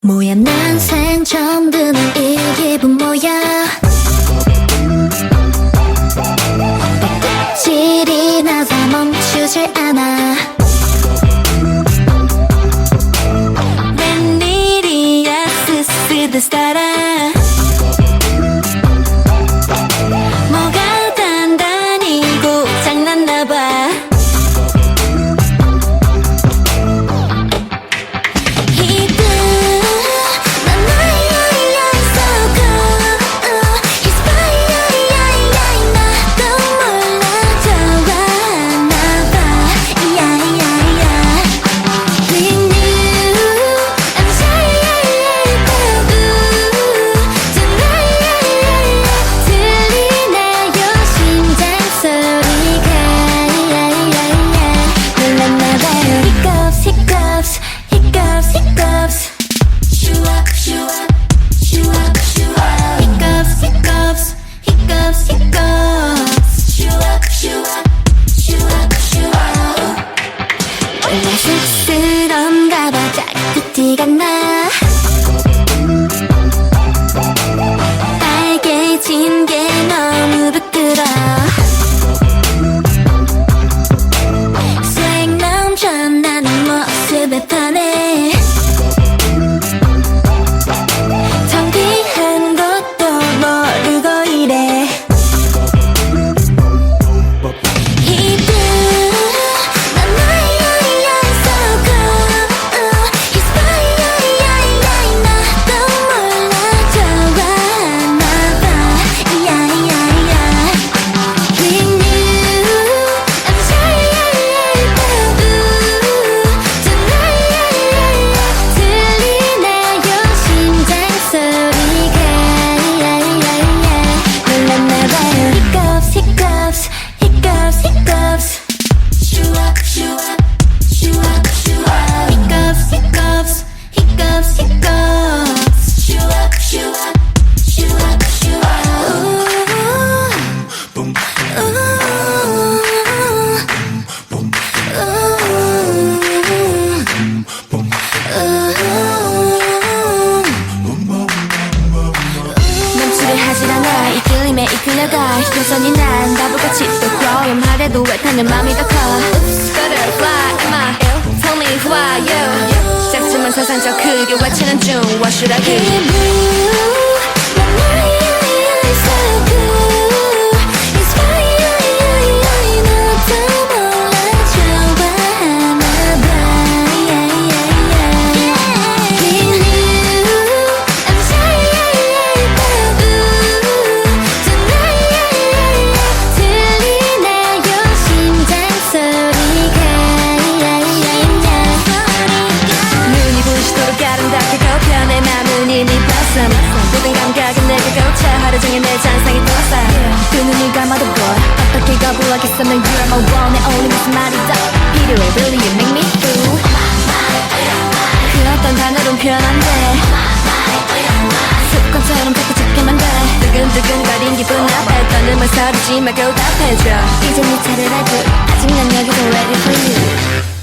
뭐야 난생 처음 드는 이 기분 뭐야 질이 나서 멈추질 않아 웬일이야 스스듯 따라 뭐가 단단히 고장났나봐 쑥스러운가 봐 자꾸 티가 나 빨개진 게 너무 부끄러 색 넘쳐 나는 모습에 반해 정비한 것도 모르고 이래 이끌려가 시선이 난 바보같이 또 고염하래도 왜 타는 맘이 더 커 Oops, butterfly, am I ill? Tell me who are you? 작지만 세상 저 크게 외치는 중 What should I give? 모든 감각은 내게 꽂혀 하루 종일 내 잔상이 떠올라 두 눈을 감아도 boy 어떻게 거부하겠어 넌 you're my one and only 무슨 말이 더 필요해 Really you make me fool 그 어떤 단어로는 표현 안 돼 습관처럼 자꾸 찾게만 돼 뜨근뜨근 거린 기분 앞에 떠는 소리지 말고 답해줘 이제 네 차례라고 아직 난 여기서 ready for you